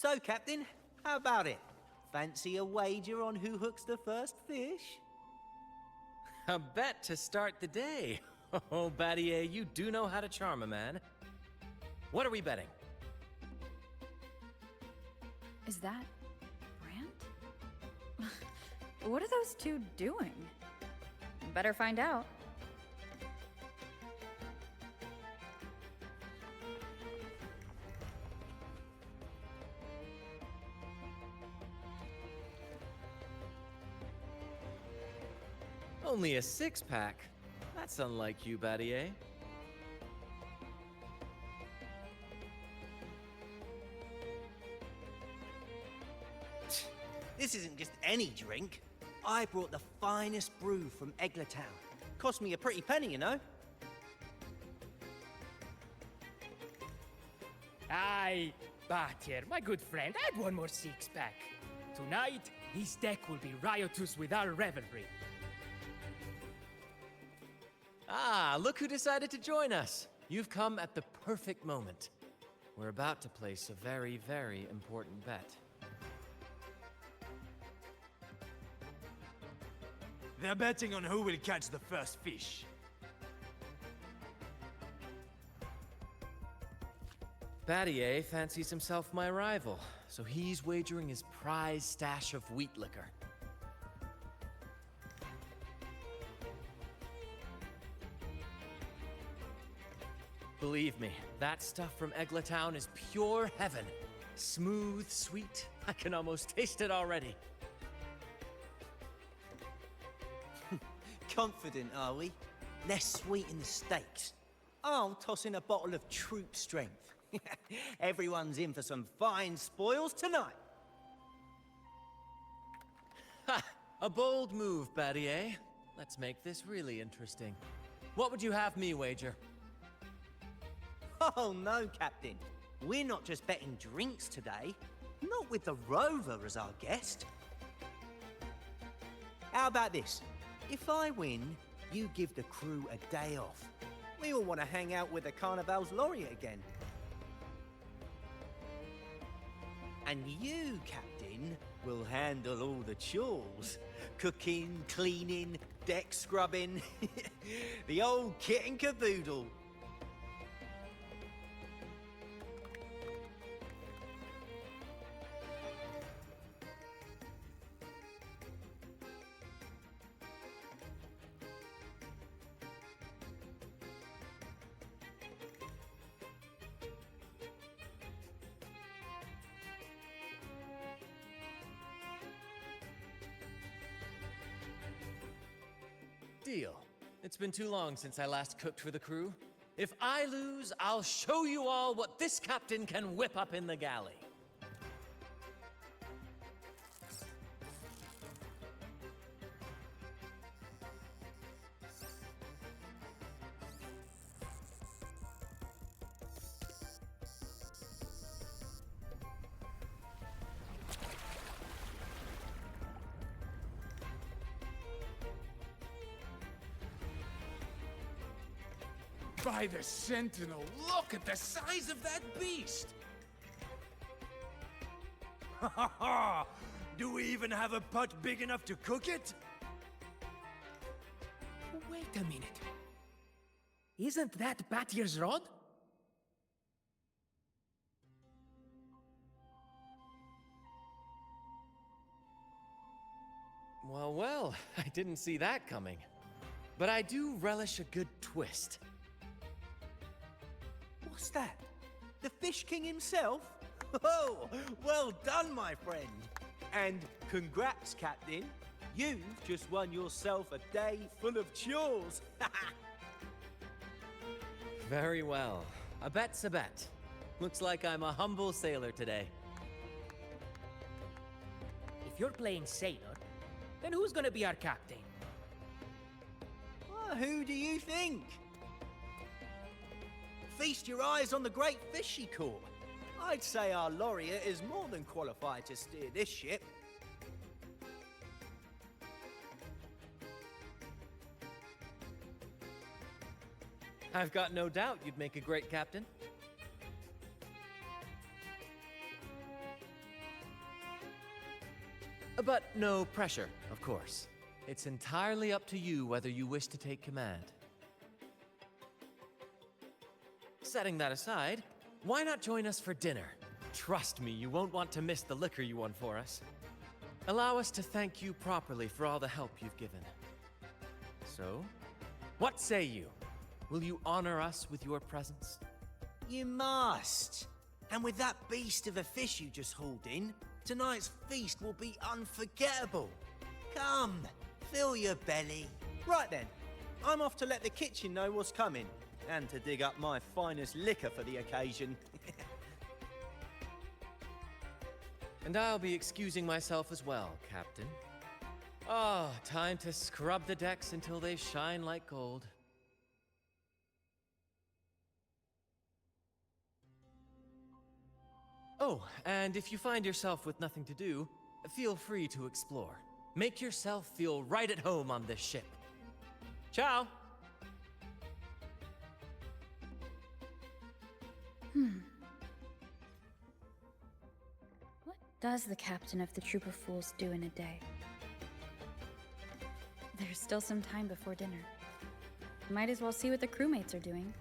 So, Captain, how about it? Fancy a wager on who hooks the first fish? A bet to start the day. Oh, Battier, you do know how to charm a man. What are we betting? Is that Brant? What are those two doing? Better find out. Only a six-pack. That's unlike you, Battier. This isn't just any drink. I brought the finest brew from Town. Cost me a pretty penny, you know. Aye, Battier, my good friend, add one more six-pack. Tonight, this deck will be riotous with our revelry. Ah, look who decided to join us. You've come at the perfect moment. We're about to place a very, very important bet. They're betting on who will catch the first fish. Battier fancies himself my rival, so he's wagering his prize stash of wheat liquor. Believe me, that stuff from Town is pure heaven. Smooth, sweet. I can almost taste it already. Confident, are we? Less sweet in the steaks. I'll toss in a bottle of troop strength. Everyone's in for some fine spoils tonight. Ha! A bold move, Battier. Let's make this really interesting. What would you have me wager? Oh no, Captain. We're not just betting drinks today. Not with the Rover as our guest. How about this? If I win, you give the crew a day off. We all want to hang out with the Carnival's laureate again. And you, Captain, will handle all the chores. Cooking, cleaning, deck scrubbing. The old kit and caboodle. Deal. It's been too long since I last cooked for the crew. If I lose, I'll show you all what this captain can whip up in the galley. By the Sentinel, look at the size of that beast! Ha ha ha! Do we even have a pot big enough to cook it? Wait a minute. Isn't that Battier's rod? Well, well, I didn't see that coming. But I do relish a good twist. What's that? The Fish King himself? Oh, well done, my friend. And congrats, Captain. You've just won yourself a day full of chores. Very well. A bet's a bet. Looks like I'm a humble sailor today. If you're playing sailor, then who's gonna be our captain? Well, who do you think? Feast your eyes on the great fish she caught. I'd say our laureate is more than qualified to steer this ship. I've got no doubt you'd make a great captain. but no pressure, of course. It's entirely up to you whether you wish to take command. Setting that aside, why not join us for dinner? Trust me, you won't want to miss the liquor you won for us. Allow us to thank you properly for all the help you've given. So, what say you? Will you honor us with your presence? You must. And with that beast of a fish you just hauled in, tonight's feast will be unforgettable. Come, fill your belly. Right then, I'm off to let the kitchen know what's coming, and to dig up my finest liquor for the occasion. And I'll be excusing myself as well, Captain. Ah, time to scrub the decks until they shine like gold. Oh, and if you find yourself with nothing to do, feel free to explore. Make yourself feel right at home on this ship. Ciao! What does the captain of the Troop of Fools do in a day? There's still some time before dinner. Might as well see what the crewmates are doing.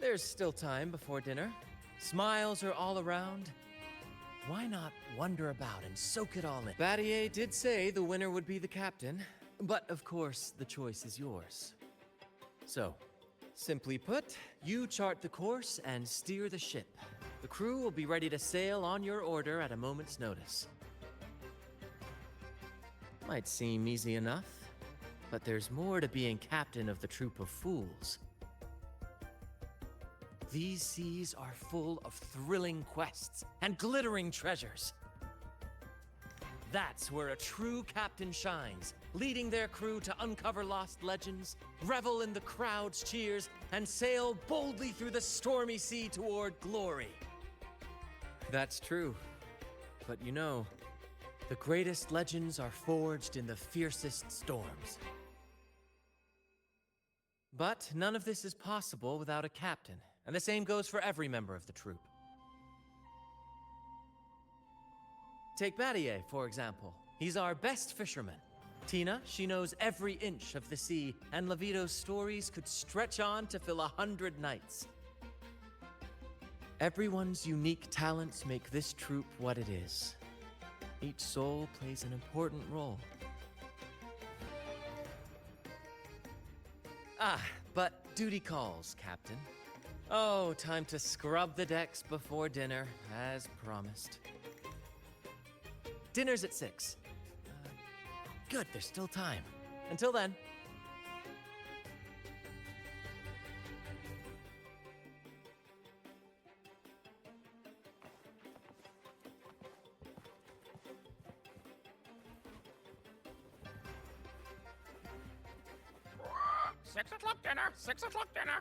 There's still time before dinner. Smiles are all around. Why not wander about and soak it all in? Battier did say the winner would be the captain, but of course the choice is yours. So, simply put, you chart the course and steer the ship. The crew will be ready to sail on your order at a moment's notice. Might seem easy enough, but there's more to being captain of the Troop of Fools. These seas are full of thrilling quests and glittering treasures. That's where a true captain shines, leading their crew to uncover lost legends, revel in the crowd's cheers, and sail boldly through the stormy sea toward glory. That's true. But you know, the greatest legends are forged in the fiercest storms. But none of this is possible without a captain. And the same goes for every member of the troop. Take Battier, for example. He's our best fisherman. Tina, she knows every inch of the sea, and Levito's stories could stretch on to fill 100 nights. Everyone's unique talents make this troop what it is. Each soul plays an important role. Ah, but duty calls, Captain. Oh, time to scrub the decks before dinner, as promised. Dinner's at 6. Good, there's still time. Until then. Six o'clock dinner! 6 o'clock dinner!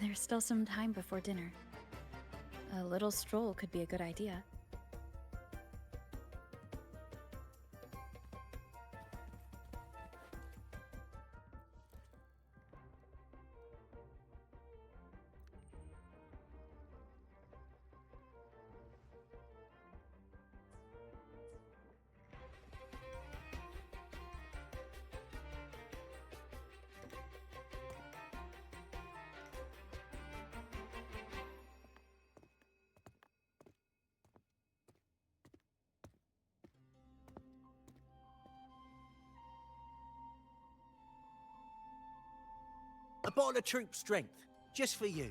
There's still some time before dinner. A little stroll could be a good idea. A bottle of troop strength, just for you.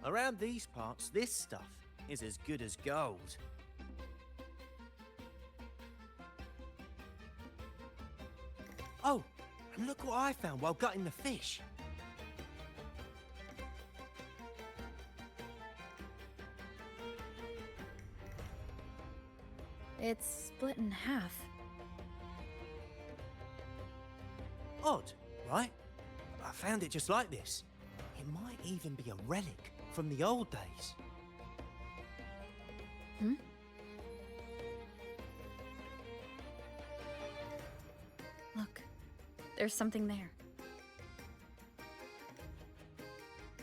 Around these parts, this stuff is as good as gold. Oh, and look what I found while gutting the fish. It's split in half. Odd, right? I found it just like this. It might even be a relic from the old days. Hmm? Look, there's something there.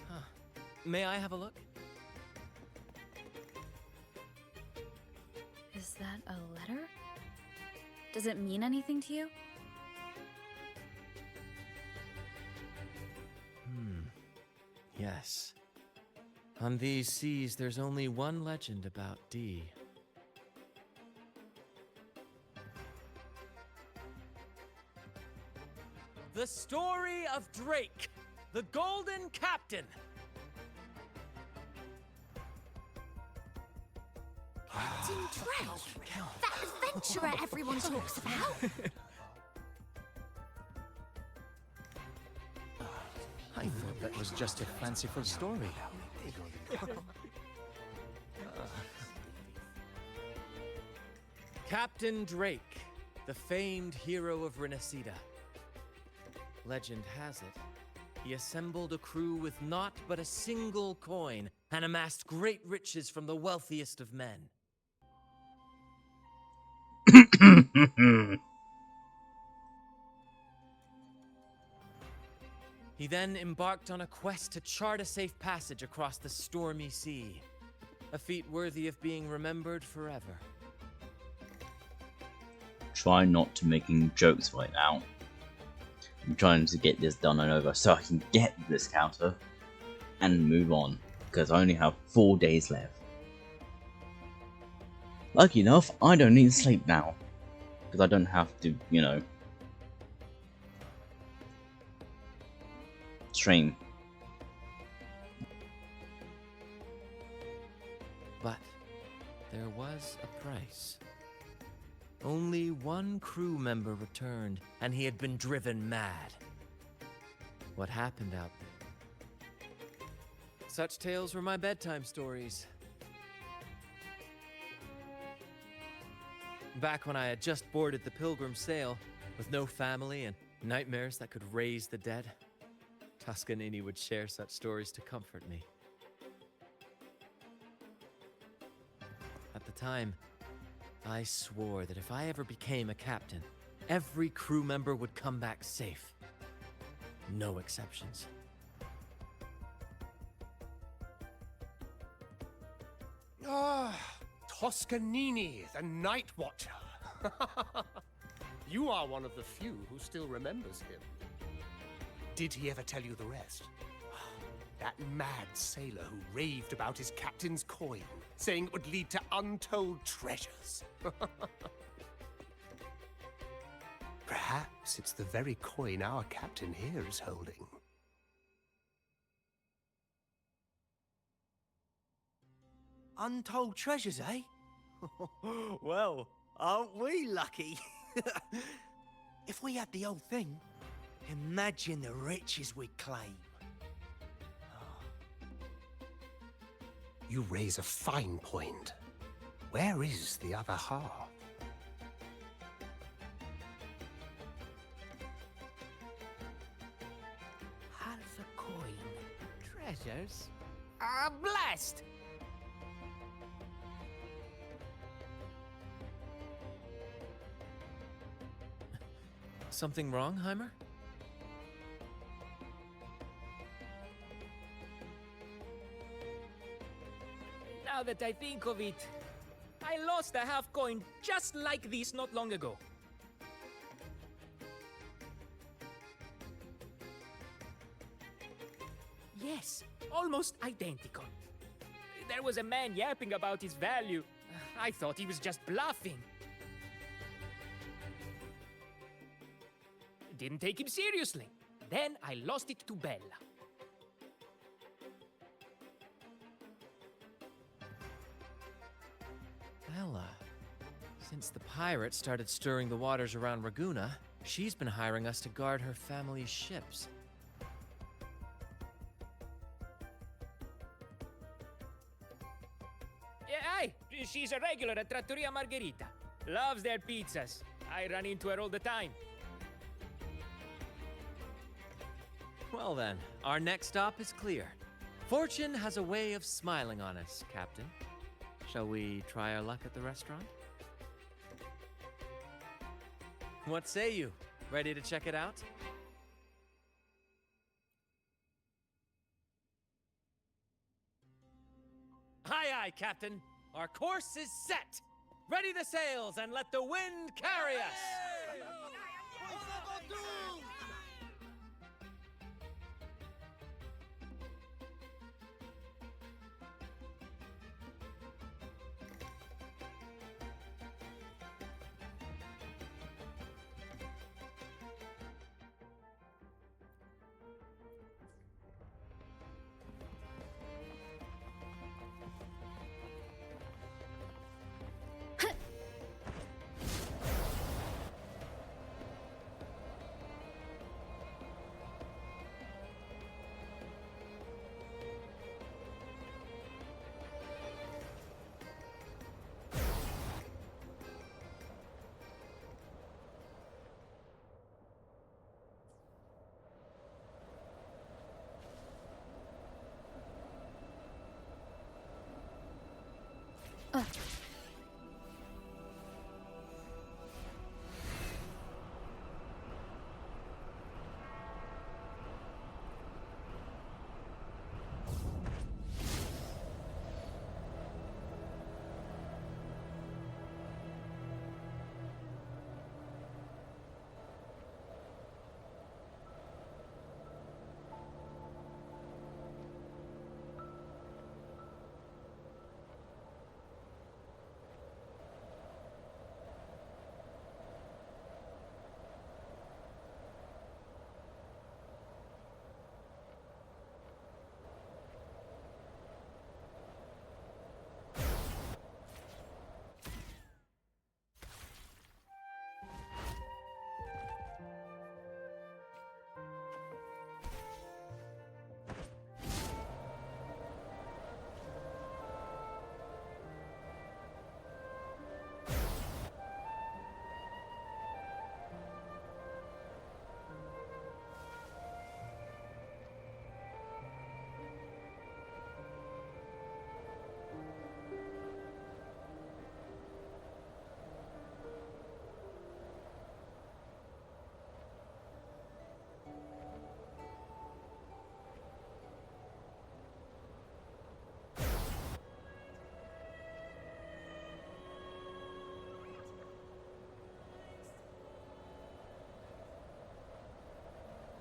Huh. May I have a look? Is that a letter? Does it mean anything to you? Yes. On these seas, there's only one legend about Dee. The story of Drake, the Golden Captain. Captain Drake! That adventurer everyone talks about! I thought that was just a fanciful story. Captain Drake, the famed hero of Renacida. Legend has it, he assembled a crew with naught but a single coin and amassed great riches from the wealthiest of men. He then embarked on a quest to chart a safe passage across the stormy sea, a feat worthy of being remembered forever. Try not to making jokes right now. I'm trying to get this done and over so I can get this counter and move on, because I only have 4 days left. Lucky enough, I don't need sleep now, because I don't have to, you know, stream. But there was a price. Only one crew member returned, and he had been driven mad. What happened out there? Such tales were my bedtime stories. Back when I had just boarded the Pilgrim sail, with no family and nightmares that could raise the dead, Toscanini would share such stories to comfort me. At the time, I swore that if I ever became a captain, every crew member would come back safe. No exceptions. Ah, Toscanini, the Night Watcher. You are one of the few who still remembers him. Did he ever tell you the rest? That mad sailor who raved about his captain's coin, saying it would lead to untold treasures. Perhaps it's the very coin our captain here is holding. Untold treasures, eh? Well, aren't we lucky? If we had the old thing, imagine the riches we'd claim. You raise a fine point. Where is the other half? Half a coin. Treasures? Ah, blast! Something wrong, Heimer? Now that I think of it, I lost a half coin just like this not long ago. Yes, almost identical. There was a man yapping about his value. I thought he was just bluffing. Didn't take him seriously. Then I lost it to Bella. Bella. Since the pirates started stirring the waters around Raguna, she's been hiring us to guard her family's ships. Yeah, aye, she's a regular at Trattoria Margherita. Loves their pizzas. I run into her all the time. Well then, our next stop is clear. Fortune has a way of smiling on us, Captain. Shall we try our luck at the restaurant? What say you? Ready to check it out? Aye, aye, Captain. Our course is set. Ready the sails and let the wind carry us.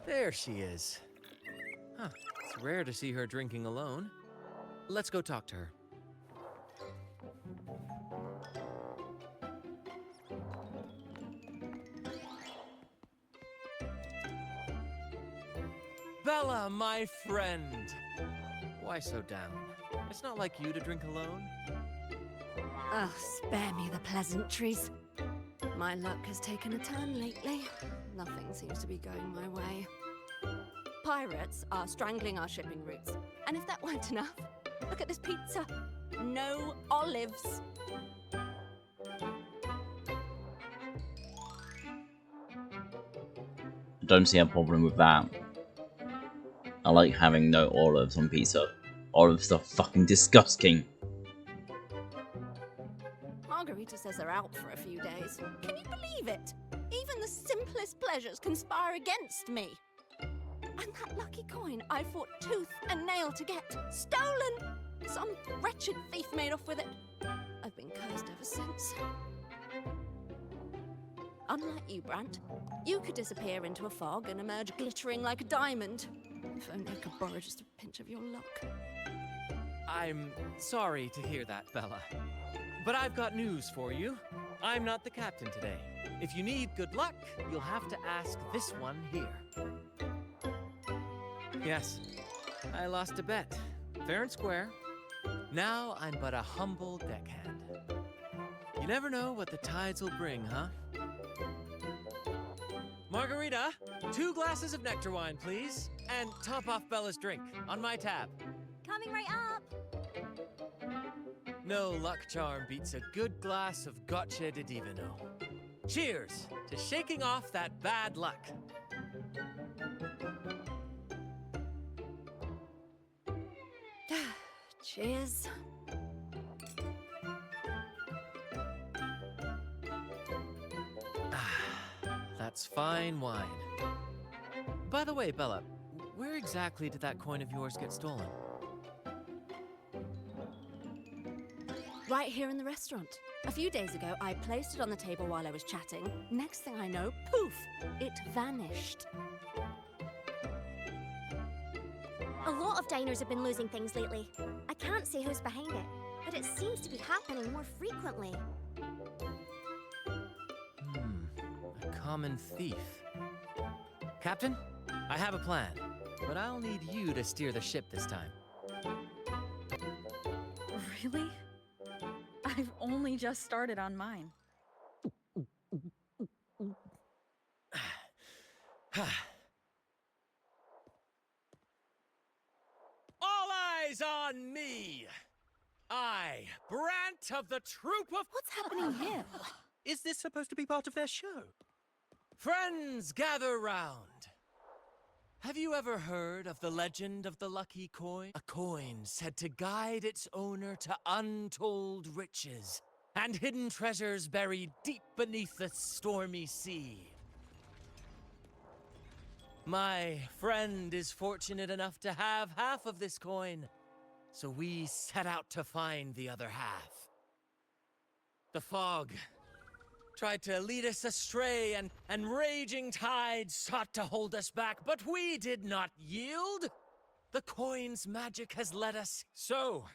There she is. Huh, it's rare to see her drinking alone. Let's go talk to her. Bella, my friend! Why so down? It's not like you to drink alone. Oh, spare me the pleasantries. My luck has taken a turn lately. Nothing seems to be going my way. Pirates are strangling our shipping routes. And if that weren't enough, look at this pizza. No olives. I don't see a problem with that. I like having no olives on pizza. Olives are fucking disgusting. Margarita says they're out for a few days. Can you believe it? Even the simplest pleasures conspire against me. And that lucky coin I fought tooth and nail to get, stolen! Some wretched thief made off with it. I've been cursed ever since. Unlike you, Brant, you could disappear into a fog and emerge glittering like a diamond. If only I could borrow just a pinch of your luck. I'm sorry to hear that, Bella. But I've got news for you. I'm not the captain today. If you need good luck, you'll have to ask this one here. Yes, I lost a bet. Fair and square. Now I'm but a humble deckhand. You never know what the tides will bring, huh? Margarita, 2 glasses of nectar wine, please. And top off Bella's drink, on my tab. Coming right up. No luck charm beats a good glass of gotcha de divino. Cheers to shaking off that bad luck. Cheers. That's fine wine. By the way, Bella, where exactly did that coin of yours get stolen? Right here in the restaurant. A few days ago, I placed it on the table while I was chatting. Next thing I know, poof, it vanished. A lot of diners have been losing things lately. I can't say who's behind it, but it seems to be happening more frequently. A common thief. Captain, I have a plan, but I'll need you to steer the ship this time. Really? I've only just started on mine. All eyes on me! I, Brant of the troop of... What's happening here? Is this supposed to be part of their show? Friends, gather round. Have you ever heard of the legend of the lucky coin? A coin said to guide its owner to untold riches and hidden treasures buried deep beneath the stormy sea. My friend is fortunate enough to have half of this coin, so we set out to find the other half. The fog tried to lead us astray, and raging tides sought to hold us back, but we did not yield. The coin's magic has led us. So,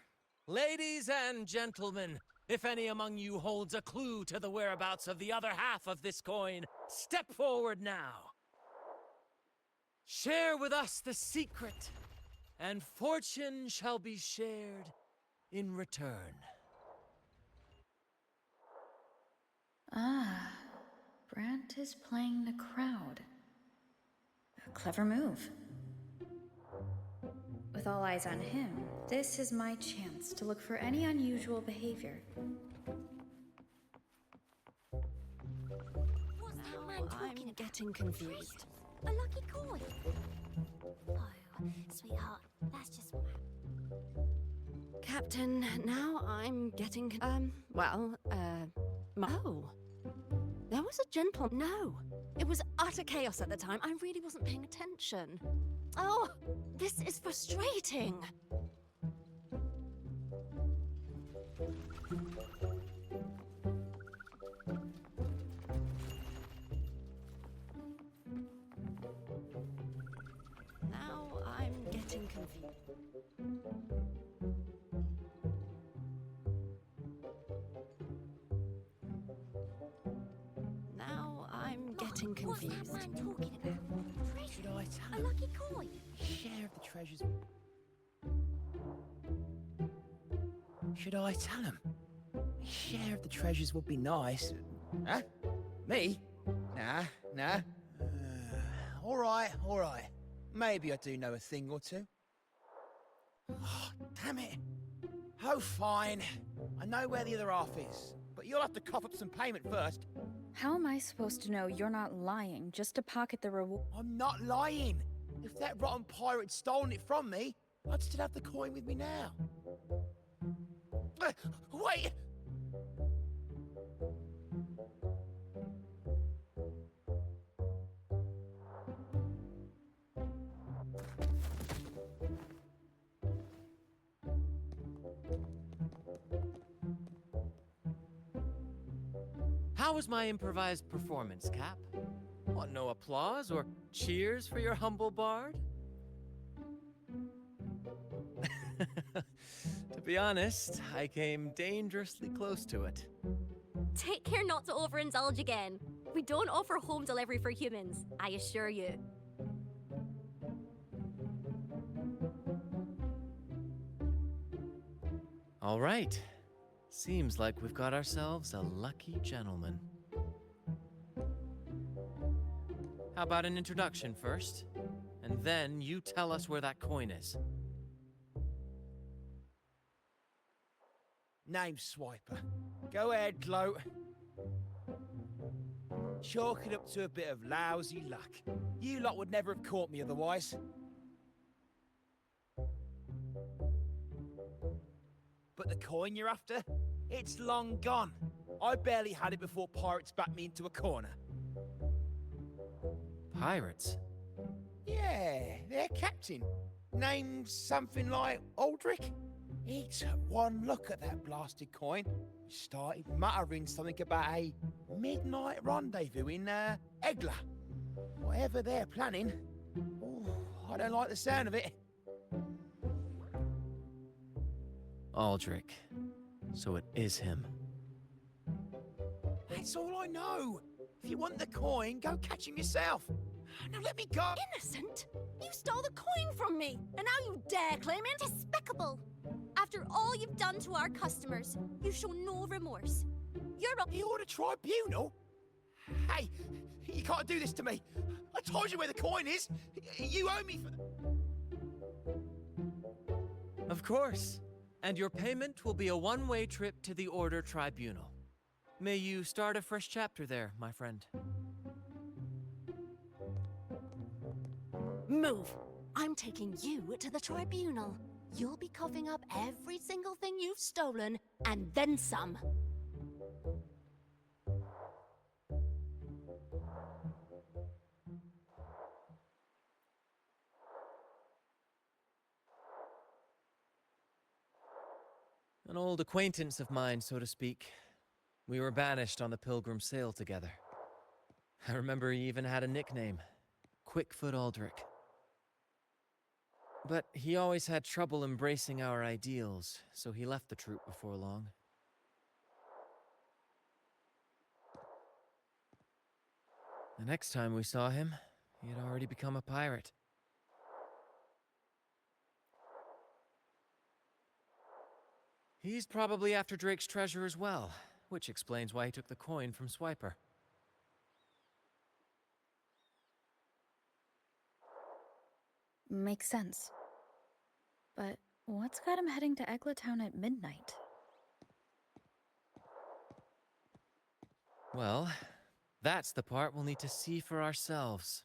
ladies and gentlemen, if any among you holds a clue to the whereabouts of the other half of this coin, step forward now. Share with us the secret, and fortune shall be shared in return. Ah, Brant is playing the crowd. A clever move. With all eyes on him, this is my chance to look for any unusual behavior. What's that man talking I'm about? getting confused. A lucky coin? Oh, sweetheart, that's just what happened. Captain, now I'm getting... Oh. There was a gentleman... No. It was utter chaos at the time. I really wasn't paying attention. Oh, this is frustrating. Now I'm getting confused. Now I'm getting confused. What's that man talking about? Treasure? Should I tell A him? lucky coin? Share of the treasures. Should I tell him? A share of the treasures would be nice. Huh? Me? Nah. All right. Maybe I do know a thing or two. Oh, damn it. Oh, fine. I know where the other half is, but you'll have to cough up some payment first. How am I supposed to know you're not lying just to pocket the reward? I'm not lying. If that rotten pirate'd stolen it from me, I'd still have the coin with me now. Wait! How was my improvised performance, Cap? Want no applause or cheers for your humble bard? To be honest, I came dangerously close to it. Take care not to overindulge again. We don't offer home delivery for humans, I assure you. All right. Seems like we've got ourselves a lucky gentleman. How about an introduction first? And then you tell us where that coin is. Name's Swiper. Go ahead, gloat. Chalk it up to a bit of lousy luck. You lot would never have caught me otherwise. But the coin you're after? It's long gone. I barely had it before pirates backed me into a corner. Pirates? Yeah, their captain. Named something like Aldrich. He took one look at that blasted coin, started muttering something about a midnight rendezvous in Egla. Whatever they're planning. Ooh, I don't like the sound of it. Aldrich. So it is him. That's all I know. If you want the coin, go catch him yourself. Now let me go. Innocent? You stole the coin from me, and now you dare claim it? Despicable! After all you've done to our customers, you show no remorse. You're a... The Order Tribunal? Hey, you can't do this to me. I told you where the coin is. You owe me for... Of course. And your payment will be a one-way trip to the Order Tribunal. May you start a fresh chapter there, my friend. Move! I'm taking you to the tribunal. You'll be coughing up every single thing you've stolen, and then some. An old acquaintance of mine, so to speak. We were banished on the Pilgrim sail together. I remember he even had a nickname, Quickfoot Aldrich. But he always had trouble embracing our ideals, so he left the troop before long. The next time we saw him, he had already become a pirate. He's probably after Drake's treasure as well, which explains why he took the coin from Swiper. Makes sense. But what's got him heading to Eglatown at midnight? Well, that's the part we'll need to see for ourselves.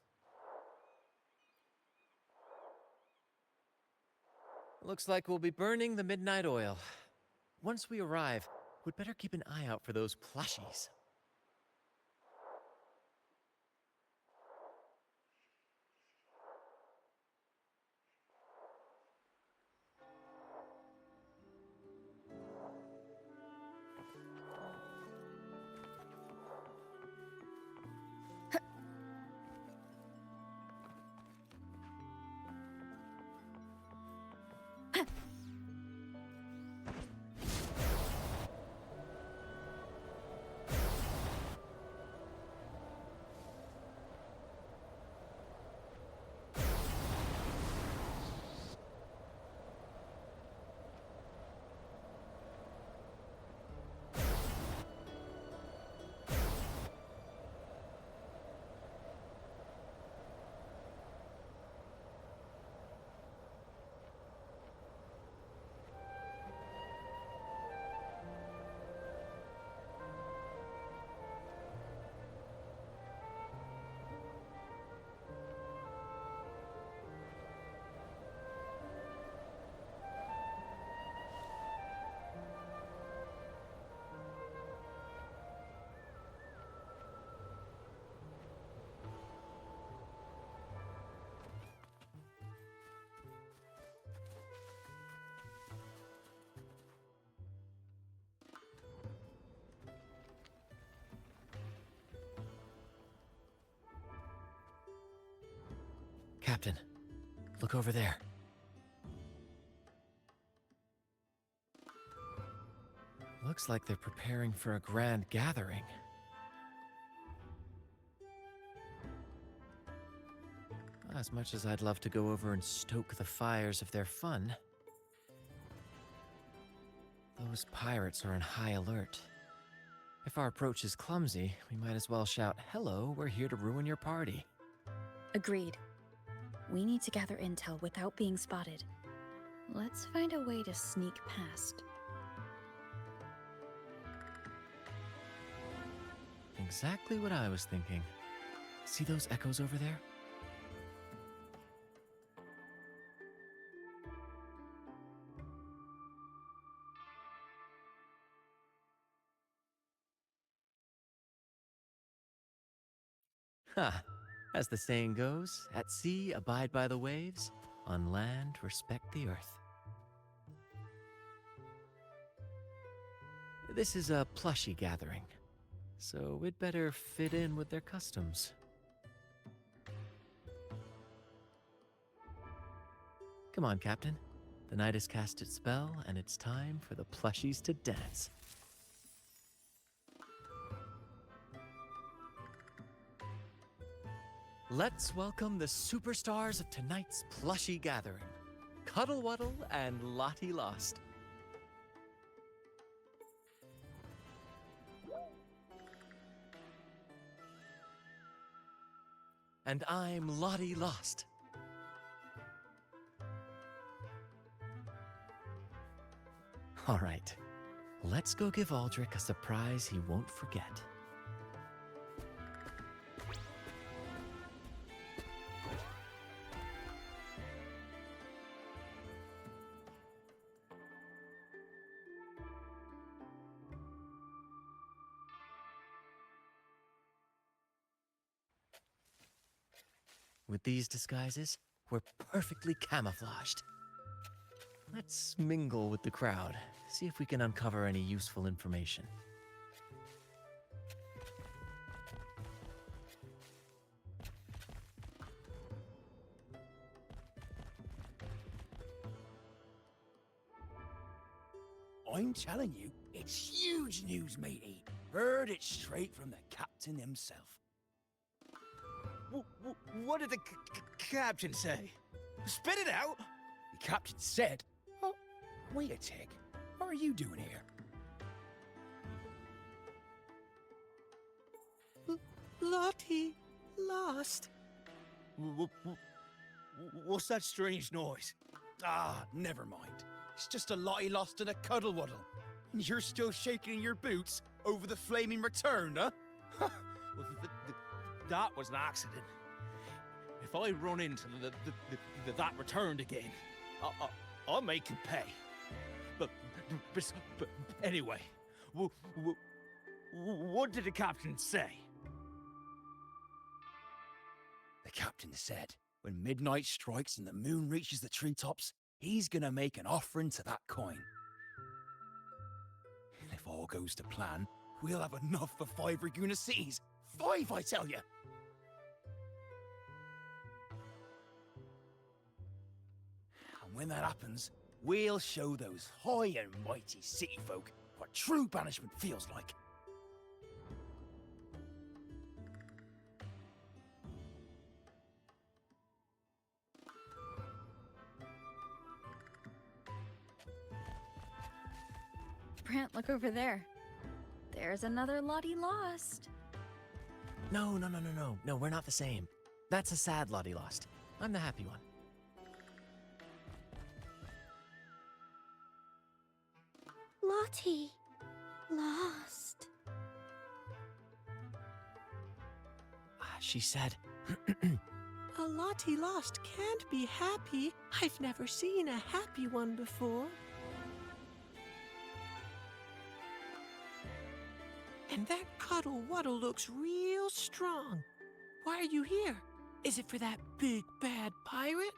Looks like we'll be burning the midnight oil. Once we arrive, we'd better keep an eye out for those plushies. Captain, look over there. Looks like they're preparing for a grand gathering. As much as I'd love to go over and stoke the fires of their fun, those pirates are on high alert. If our approach is clumsy, we might as well shout, "Hello, we're here to ruin your party." Agreed. We need to gather intel without being spotted. Let's find a way to sneak past. exactly what I was thinking. See those echoes over there? Ha! As the saying goes, at sea abide by the waves, on land respect the earth. This is a plushie gathering, so we'd better fit in with their customs. Come on, Captain. The night has cast its spell, and it's time for the plushies to dance. Let's welcome the superstars of tonight's plushie gathering, Cuddle Wuddle and Lottie Lost. And I'm Lottie Lost. All right, let's go give Aldrich a surprise he won't forget. With these disguises, we're perfectly camouflaged. Let's mingle with the crowd, see if we can uncover any useful information. I'm telling you, it's huge news, matey. Heard it straight from the captain himself. What did the captain say? Spit it out! The captain said... Oh, wait a tick. What are you doing here? Lottie Lost. What's that strange noise? Ah, never mind. It's just a Lottie Lost and a Cuddle Wuddle. And you're still shaking in your boots over the flaming return, huh? Well, that was an accident. If I run into that returned again, I'll make him pay. But anyway, what did the captain say? The captain said, when midnight strikes and the moon reaches the treetops, he's gonna make an offering to that coin. And if all goes to plan, we'll have enough for 5 Raguna cities. 5, I tell you! And when that happens, we'll show those high and mighty city folk what true banishment feels like. Brant, look over there. There's another Lottie Lost. No, we're not the same. That's a sad Lottie Lost. I'm the happy one. Lottie Lost. She said, A Lottie Lost can't be happy. I've never seen a happy one before. And that Cuddle Wuddle looks real strong. Why are you here? Is it for that big bad pirate?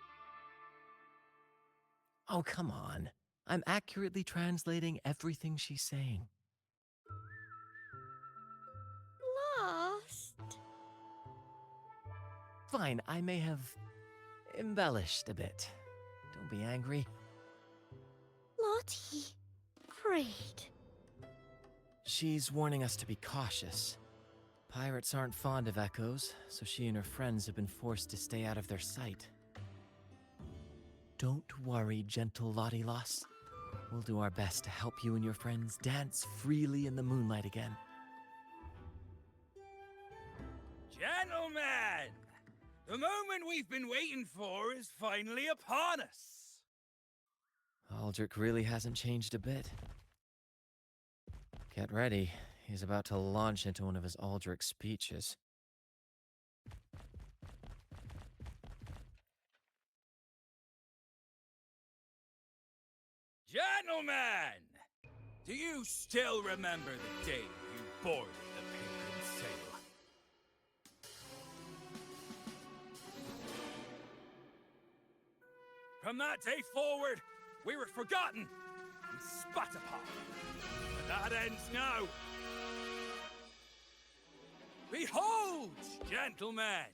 oh, come on. I'm accurately translating everything she's saying. Lost. Fine, I may have embellished a bit. Don't be angry. Lottie. Afraid. She's warning us to be cautious. Pirates aren't fond of echoes, so she and her friends have been forced to stay out of their sight. Don't worry, gentle Lottie Lost. We'll do our best to help you and your friends dance freely in the moonlight again. Gentlemen! The moment we've been waiting for is finally upon us! Aldrich really hasn't changed a bit. Get ready. He's about to launch into one of his Aldrich speeches. Gentlemen! Do you still remember the day you boarded the Pilgrim Sail? From that day forward, we were forgotten and spat upon. But that ends now. Behold, gentlemen,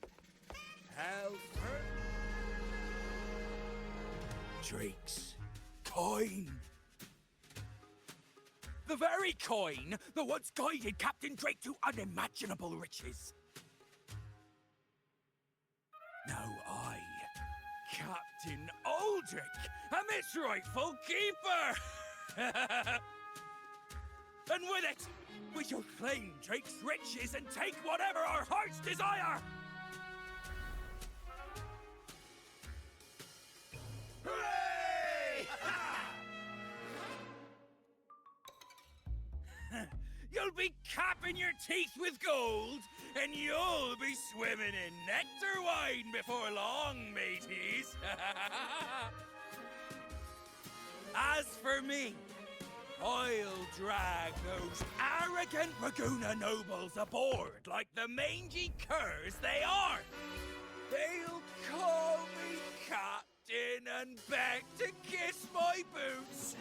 Alfred Drake's coin. The very coin that once guided Captain Drake to unimaginable riches. Now I, Captain Aldrich, am its rightful keeper! And with it, we shall claim Drake's riches and take whatever our hearts desire! Hooray! You'll be capping your teeth with gold, and you'll be swimming in nectar wine before long, mateys. As for me, I'll drag those arrogant Raguna nobles aboard like the mangy curs they are. They'll call me captain and beg to kiss my boots.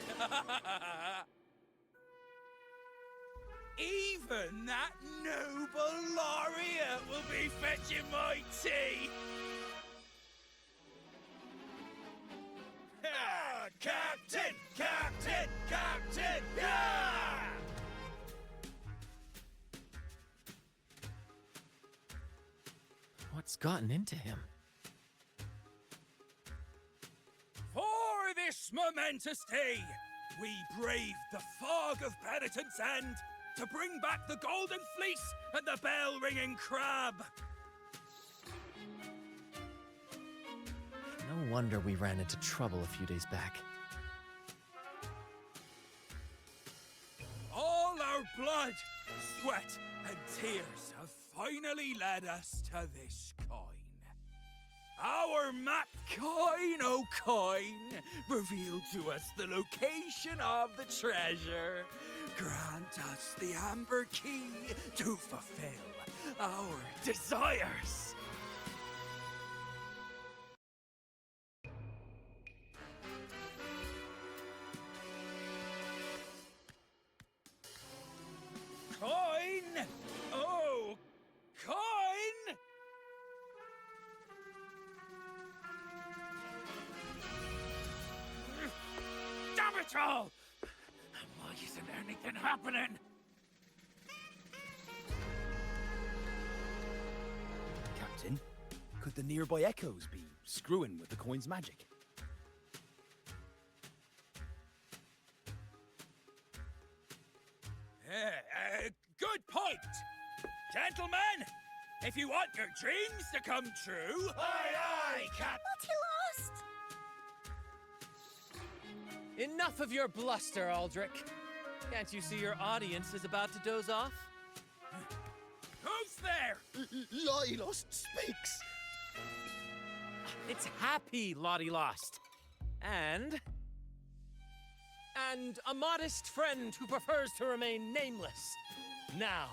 Even that noble laureate will be fetching my tea. Captain! Captain! Captain! Yeah! What's gotten into him? For this momentous day, we braved the fog of penitence and to bring back the golden fleece and the bell-ringing crab. No wonder we ran into trouble a few days back. All our blood, sweat, and tears have finally led us to this coin. Our map coin, oh coin, revealed to us the location of the treasure. Grant us the amber key to fulfill our desires. Coin! Oh, coin! Damn it all! Why isn't anything happening? Captain, could the nearby echoes be screwing with the coin's magic? Good point! Gentlemen, if you want your dreams to come true... Aye, aye, Cap... But he lost! Enough of your bluster, Aldrich. Can't you see your audience is about to doze off? Who's there? Lottie Lost speaks! It's Happy Lottie Lost. And a modest friend who prefers to remain nameless. Now,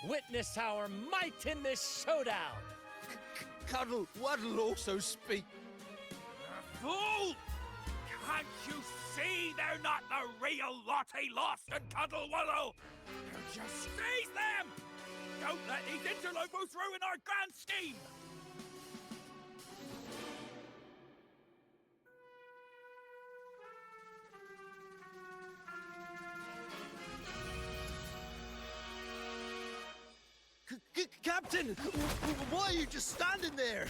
witness our might in this showdown. Cuddle Waddle also speak. Fool! Can't you see they're not the real Lottie Lost and Cuddle Waddle? They're just squeeze them! Don't let these interlopers ruin our grand scheme! Captain, why are you just standing there?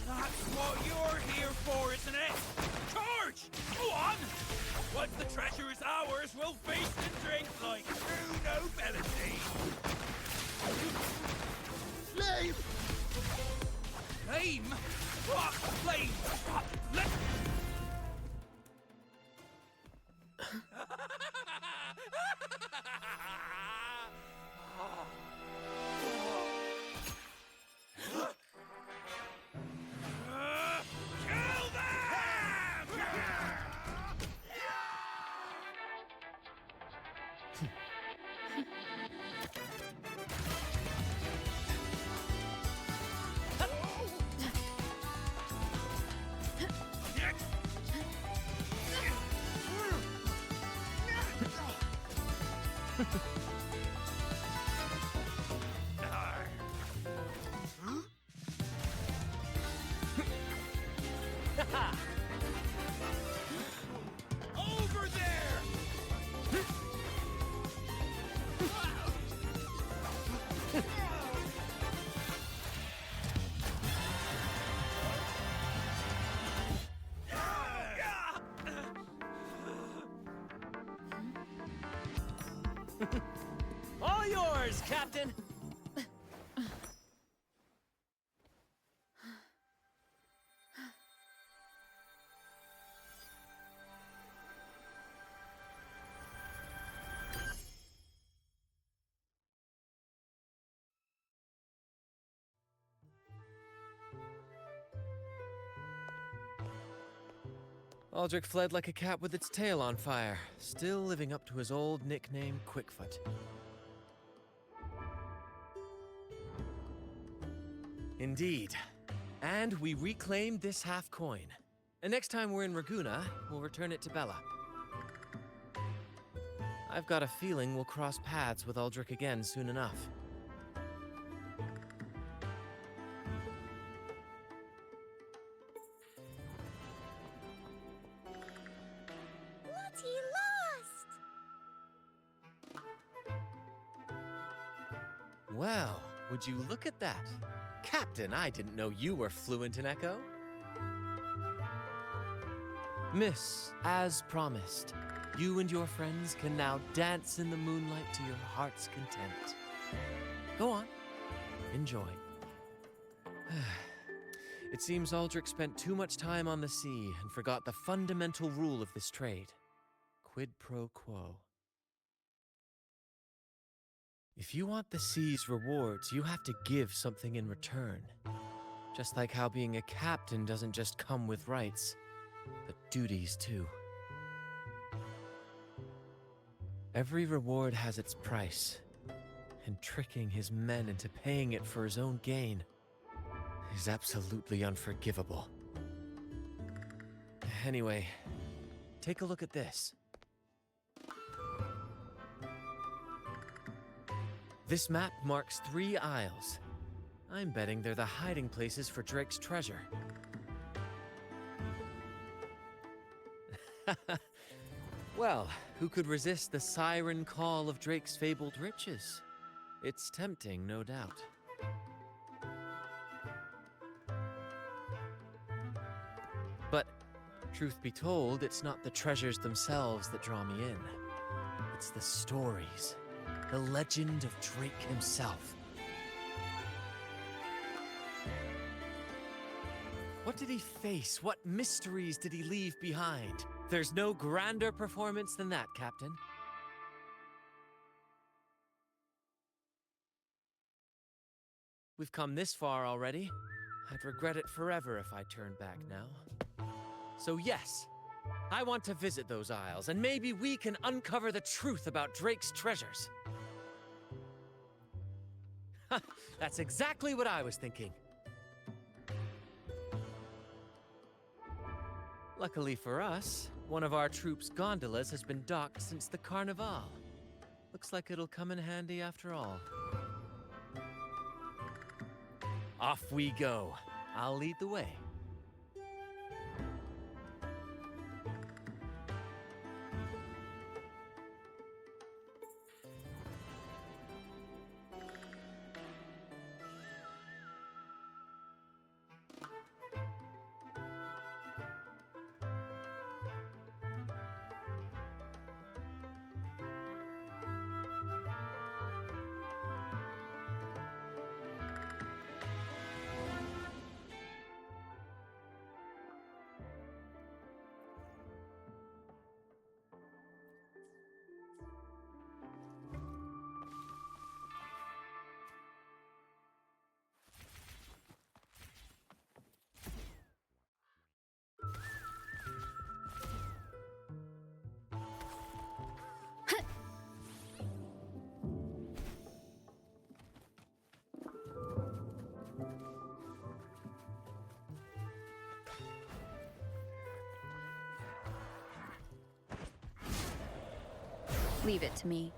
That's what you're here for, isn't it? Charge! Go on! Once the treasure is ours, we'll feast and drink like true nobility. Flame! Flame? What flame? Let... Over there! All yours, Captain! Aldrich fled like a cat with its tail on fire, still living up to his old nickname, Quickfoot. Indeed. And we reclaimed this half coin. And next time we're in Raguna, we'll return it to Bella. I've got a feeling we'll cross paths with Aldrich again soon enough. Lottie lost! Well, would you look at that? Captain, I didn't know you were fluent in Echo. Miss, as promised, you and your friends can now dance in the moonlight to your heart's content. Go on, enjoy. It seems Aldrich spent too much time on the sea and forgot the fundamental rule of this trade. Quid pro quo. If you want the sea's rewards, you have to give something in return. Just like how being a captain doesn't just come with rights, but duties too. Every reward has its price, and tricking his men into paying it for his own gain is absolutely unforgivable. Anyway, take a look at this. This map marks 3 isles. I'm betting they're the hiding places for Drake's treasure. Well, who could resist the siren call of Drake's fabled riches? It's tempting, no doubt. But, truth be told, it's not the treasures themselves that draw me in. It's the stories. The legend of Drake himself. What did he face? What mysteries did he leave behind? There's no grander performance than that, Captain. We've come this far already. I'd regret it forever if I turned back now. So yes, I want to visit those isles, and maybe we can uncover the truth about Drake's treasures. That's exactly what I was thinking. Luckily for us, one of our troops' gondolas has been docked since the Carnival. Looks like it'll come in handy after all. Off we go. I'll lead the way. Leave it to me.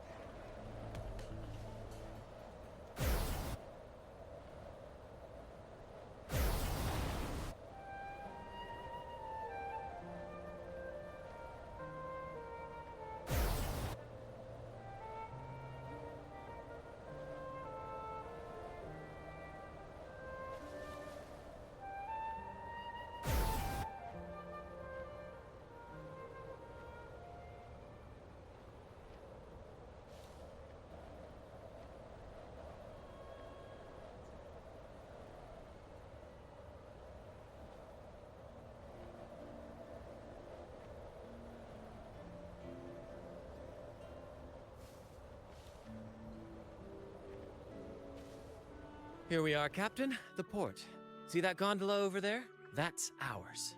Here we are, Captain. The port. See that gondola over there? That's ours.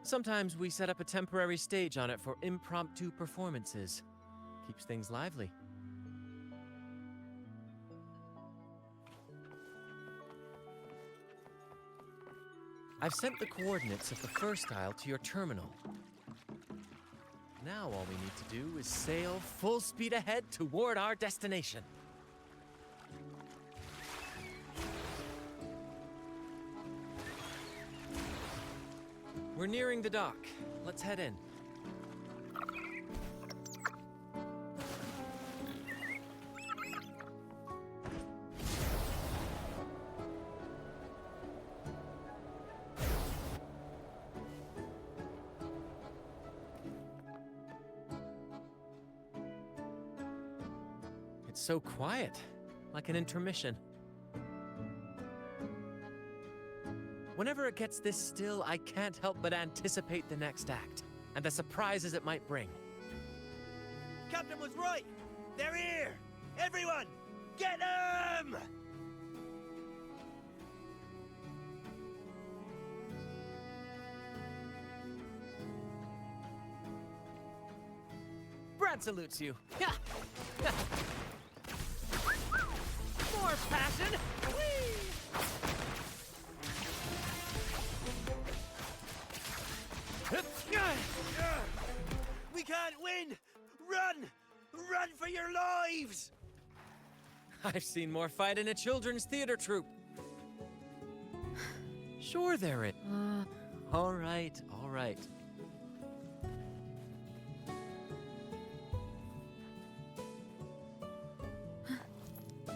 Sometimes we set up a temporary stage on it for impromptu performances. Keeps things lively. I've sent the coordinates of the first isle to your terminal. Now all we need to do is sail full speed ahead toward our destination. We're nearing the dock. Let's head in. It's so quiet, like an intermission. Whenever it gets this still, I can't help but anticipate the next act, and the surprises it might bring. Captain was right! They're here! Everyone, get them! Brant salutes you. More passion! Whee! We can't win! Run! Run for your lives! I've seen more fight in a children's theater troupe. Sure there is. All right, all right.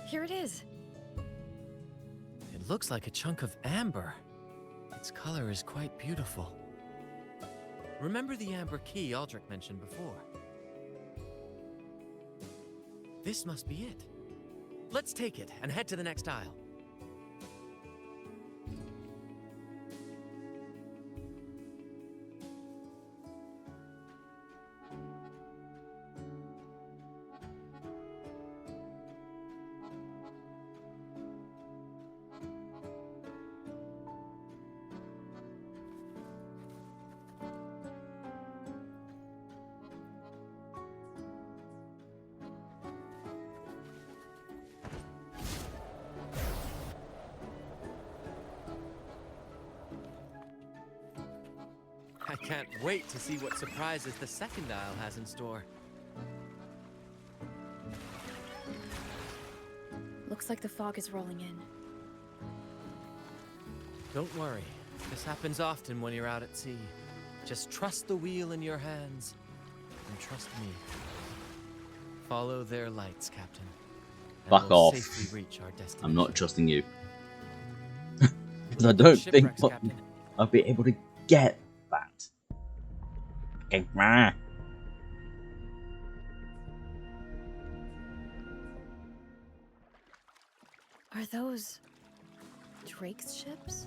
Here it is. It looks like a chunk of amber. Its color is quite beautiful. Remember the amber key Aldrich mentioned before? This must be it. Let's take it and head to the next aisle. I can't wait to see what surprises the second aisle has in store. Looks like the fog is rolling in. Don't worry. This happens often when you're out at sea. Just trust the wheel in your hands, and trust me. Follow their lights, Captain. and Fuck we'll off. safely reach our destination. I'm not trusting you. Because I don't think Shipwrecks, Captain. I'll be able to get that. Okay. Rah. Are those Drake's ships?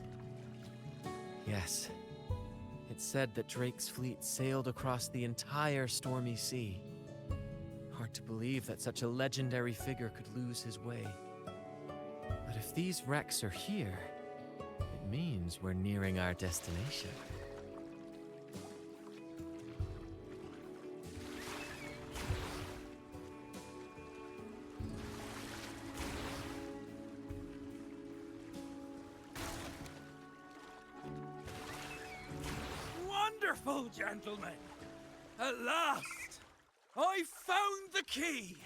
Yes. It's said that Drake's fleet sailed across the entire stormy sea. Hard to believe that such a legendary figure could lose his way. But if these wrecks are here, it means we're nearing our destination. Wonderful, gentlemen! At last, I found the key!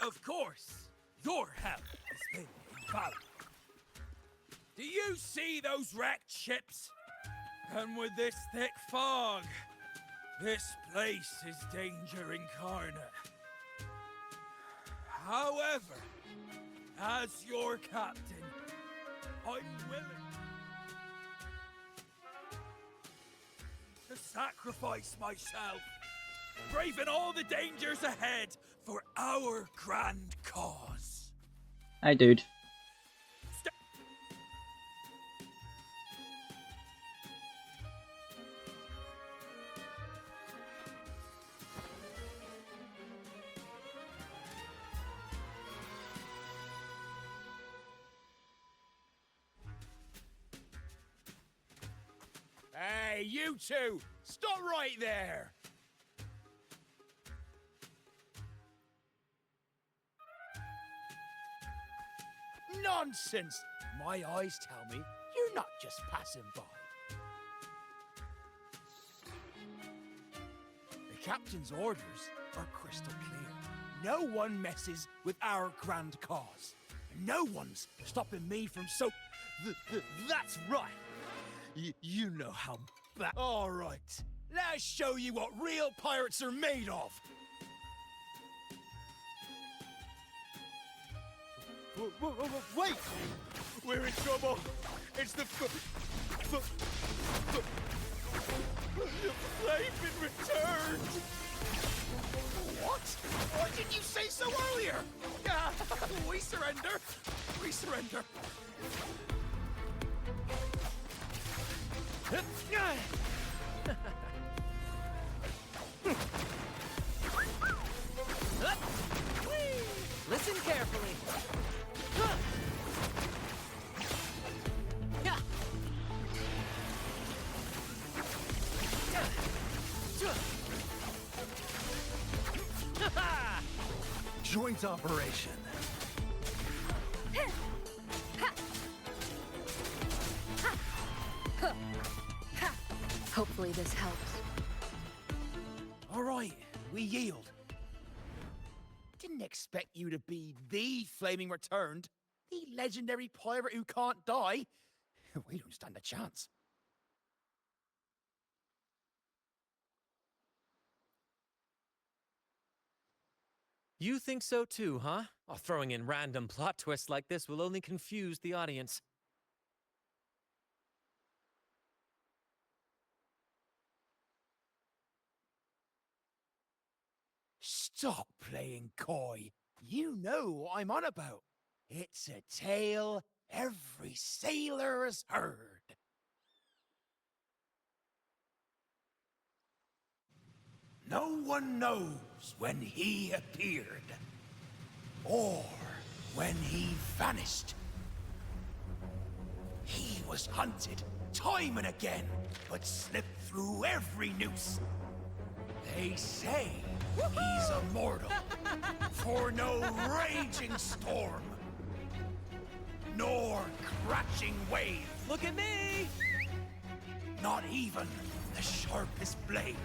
Of course, your help has been invaluable. Do you see those wrecked ships? And with this thick fog, this place is danger incarnate. However, as your captain, I'm willing to sacrifice myself, braving all the dangers ahead for our grand cause. Hi, dude. Hey, you two! Stop right there! Nonsense! My eyes tell me you're not just passing by. The captain's orders are crystal clear. No one messes with our grand cause. No one's stopping me from that's right! You know how bad. All right, let's show you what real pirates are made of. Wait! We're in trouble. It's the they've been returned. What? Why didn't you say so earlier? We surrender. We surrender. Listen carefully. Joint operation. Hopefully this helps. All right, we yield. Didn't expect you to be the Flaming Returned, the legendary pirate who can't die. We don't stand a chance. You think so too, huh? Oh, throwing in random plot twists like this will only confuse the audience. Stop playing coy. You know what I'm on about. It's a tale every sailor has heard. No one knows when he appeared, or when he vanished. He was hunted time and again, but slipped through every noose. They say he's immortal, for no raging storm, nor crashing wave. Look at me! Not even the sharpest blade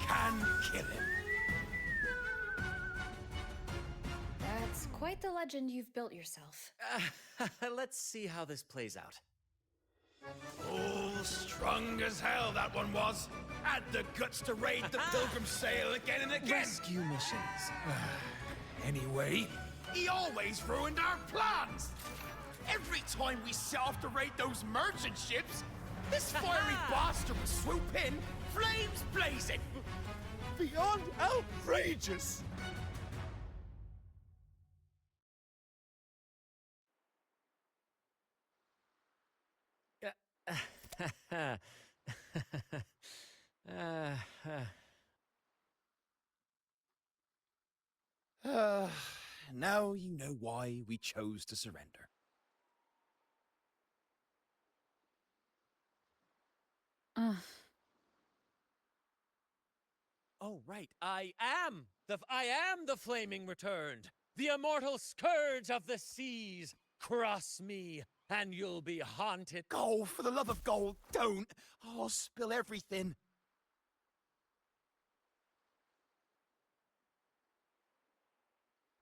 can kill him. That's quite the legend you've built yourself. Let's see how this plays out. Oh, strong as hell that one was. Had the guts to raid the Pilgrim Sail again and again. Rescue missions. Anyway, he always ruined our plans. Every time we set off to raid those merchant ships, this fiery bastard would swoop in, flames blazing. Beyond outrageous. Now you know why we chose to surrender. Oh, right. I am the Flaming Returned, the immortal scourge of the seas. Cross me, and you'll be haunted. Oh, for the love of gold, don't! I'll spill everything.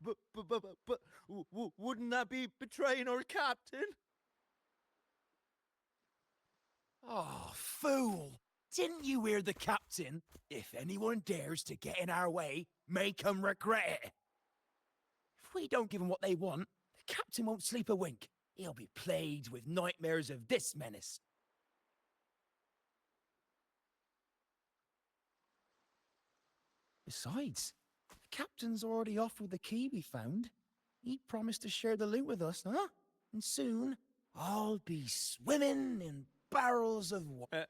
But wouldn't that be betraying our captain? Oh, fool! Didn't you hear the captain? If anyone dares to get in our way, make 'em regret it. If we don't give 'em what they want, the captain won't sleep a wink. He'll be plagued with nightmares of this menace. Besides, the captain's already offered the key we found. He promised to share the loot with us, huh? And soon, I'll be swimming in barrels of water.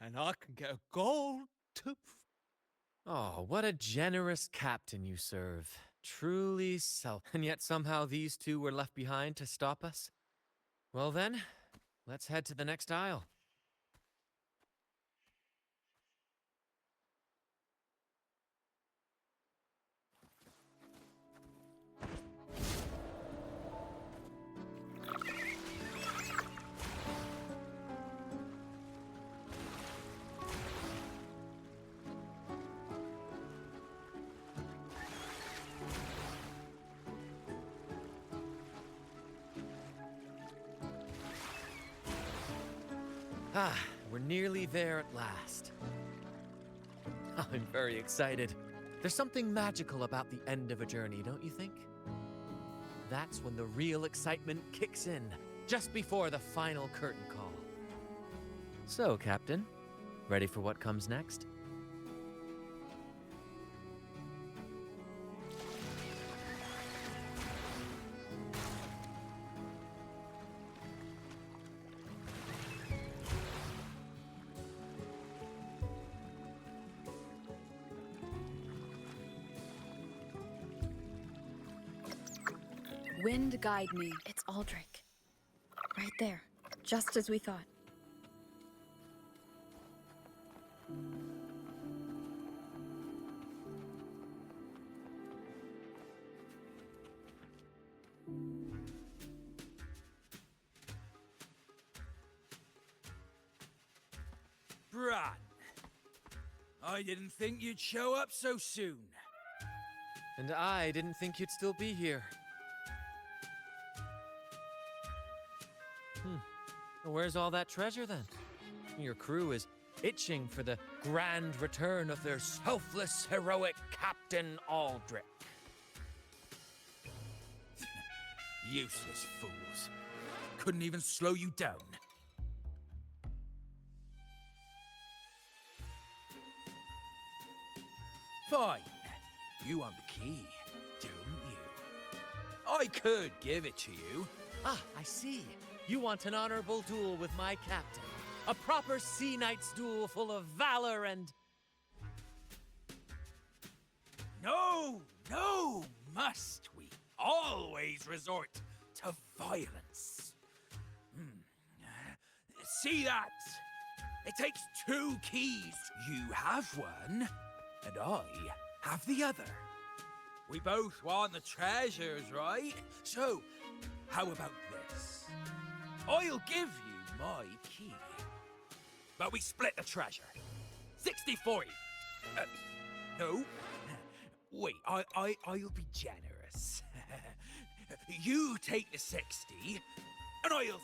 And I can get a gold tooth. Oh, what a generous captain you serve. Truly and yet somehow these two were left behind to stop us? Well then, let's head to the next aisle. Ah, we're nearly there at last. I'm very excited. There's something magical about the end of a journey, don't you think? That's when the real excitement kicks in, just before the final curtain call. So, Captain, ready for what comes next? Wind guide me. It's Aldrich. Right there, just as we thought. Bran, I didn't think you'd show up so soon. And I didn't think you'd still be here. Where's all that treasure then? Your crew is itching for the grand return of their selfless, heroic Captain Aldrich. Useless fools. Couldn't even slow you down. Fine. You want the key, don't you? I could give it to you. Ah, I see. You want an honorable duel with my captain. A proper sea knight's duel full of valor and... No, must we always resort to violence? See that? It takes 2 keys. You have one, and I have the other. We both want the treasures, right? So, how about this? I'll give you my key, but we split the treasure. 60-40. No. Wait, I'll be generous. You take the 60, and I'll...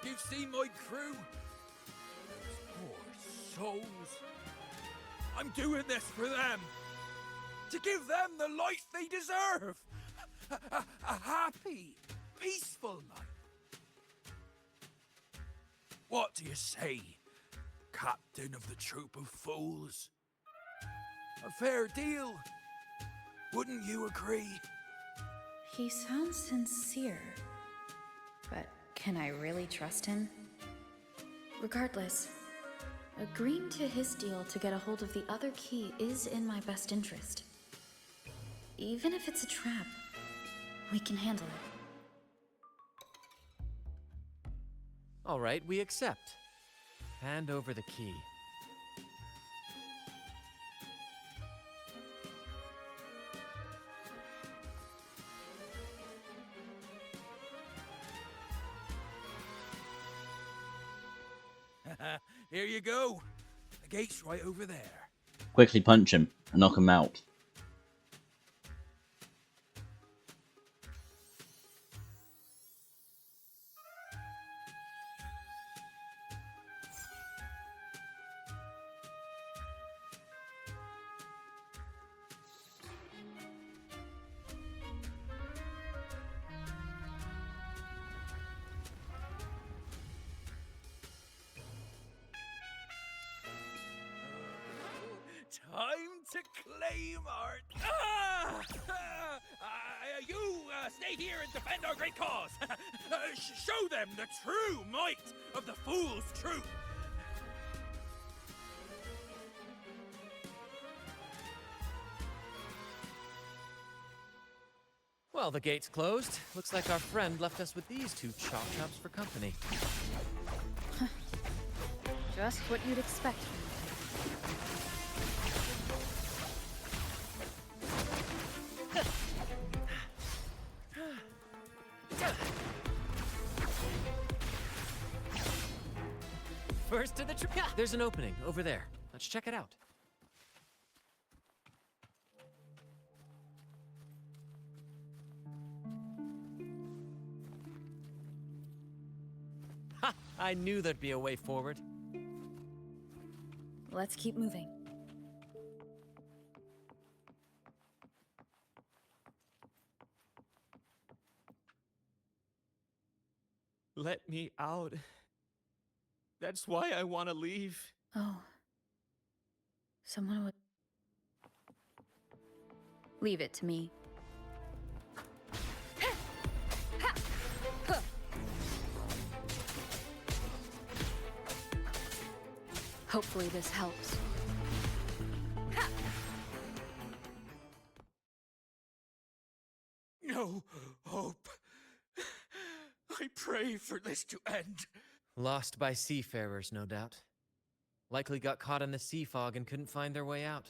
You've seen my crew? Those poor souls. I'm doing this for them. To give them the life they deserve. A happy, peaceful life. What do you say, Captain of the Troop of Fools? A fair deal. Wouldn't you agree? He sounds sincere, but can I really trust him? Regardless, agreeing to his deal to get a hold of the other key is in my best interest. Even if it's a trap, we can handle it. All right, we accept. Hand over the key. Here you go. The gate's right over there. Quickly punch him and knock him out. Time to claim our... You stay here and defend our great cause. Show them the true might of the Fool's Troop. Well, the gate's closed. Looks like our friend left us with these 2 chop chops for company. Just what you'd expect. First to the trip. Yeah, there's an opening over there. Let's check it out. I knew there'd be a way forward. Let's keep moving. Let me out. That's why I want to leave. Oh. Someone would... Leave it to me. Hopefully this helps. No hope. I pray for this to end. Lost by seafarers, no doubt. Likely got caught in the sea fog and couldn't find their way out.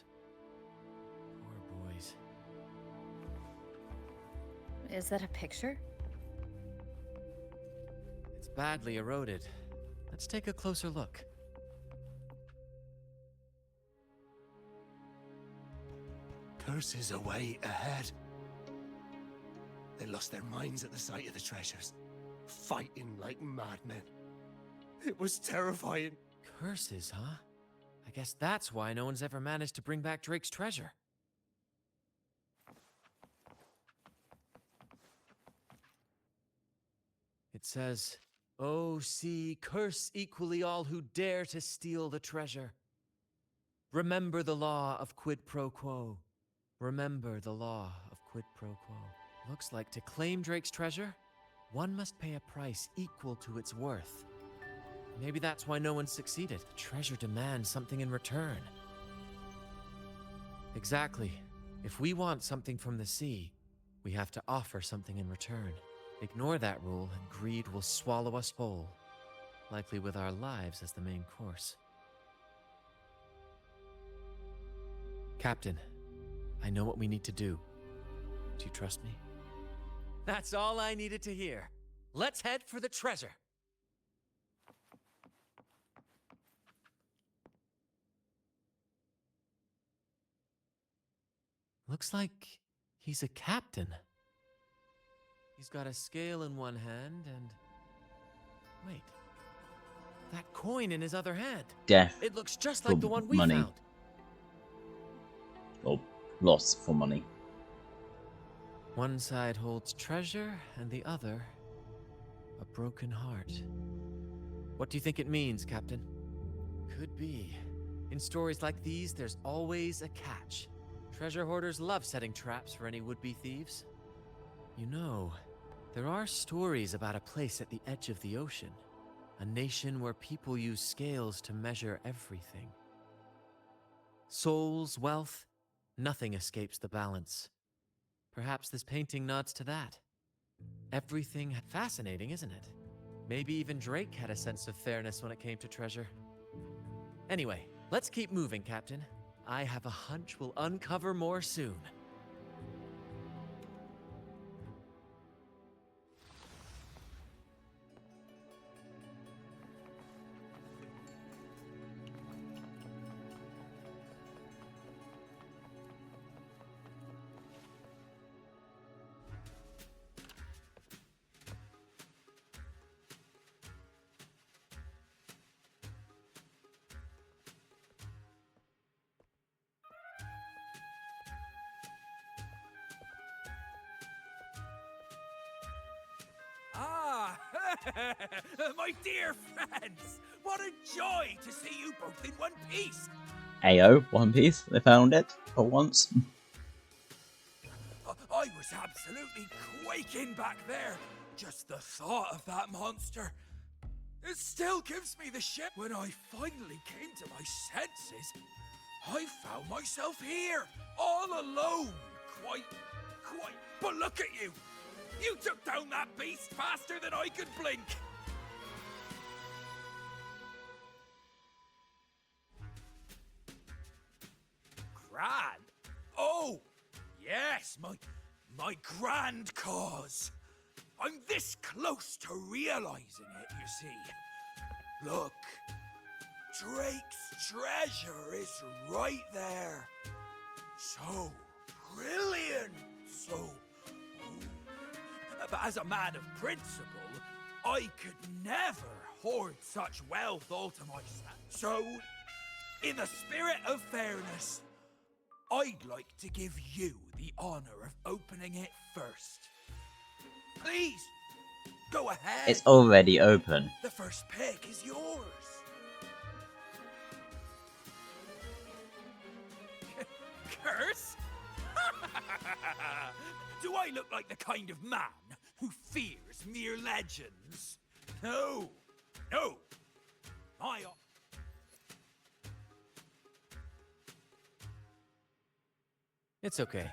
Poor boys. Is that a picture? It's badly eroded. Let's take a closer look. Curses away ahead. They lost their minds at the sight of the treasures, fighting like madmen. It was terrifying. Curses, huh? I guess that's why no one's ever managed to bring back Drake's treasure. It says, "Oh, sea, curse equally all who dare to steal the treasure. Remember the law of quid pro quo. Remember the law of quid pro quo." Looks like to claim Drake's treasure, one must pay a price equal to its worth. Maybe that's why no one succeeded. The treasure demands something in return. Exactly. If we want something from the sea, we have to offer something in return. Ignore that rule, and greed will swallow us whole, likely with our lives as the main course. Captain, I know what we need to do. Do you trust me? That's all I needed to hear. Let's head for the treasure. Looks like he's a captain. He's got a scale in one hand and... Wait. That coin in his other hand. Death. It looks just like the one we money. found. Or loss for money. One side holds treasure and the other a broken heart. What do you think it means, Captain? Could be. In stories like these, there's always a catch. Treasure hoarders love setting traps for any would-be thieves. You know, there are stories about a place at the edge of the ocean. A nation where people use scales to measure everything. Souls, wealth, nothing escapes the balance. Perhaps this painting nods to that. Everything fascinating, isn't it? Maybe even Drake had a sense of fairness when it came to treasure. Anyway, let's keep moving, Captain. I have a hunch we'll uncover more soon. Ah, my dear friends, what a joy to see you both in one piece. Ayo, One Piece, they found it for once. I was absolutely quaking back there. Just the thought of that monster. It still gives me the shit. When I finally came to my senses, I found myself here, all alone. Quite. But look at you. You took down that beast faster than I could blink. Grand? Oh, yes, my grand cause. I'm this close to realizing it, you see. Look, Drake's treasure is right there. So brilliant, so... But as a man of principle, I could never hoard such wealth all to myself. So, in the spirit of fairness, I'd like to give you the honor of opening it first. Please, go ahead. It's already open. The first pick is yours. Curse? Do I look like the kind of man who fears mere legends? No. No. It's okay.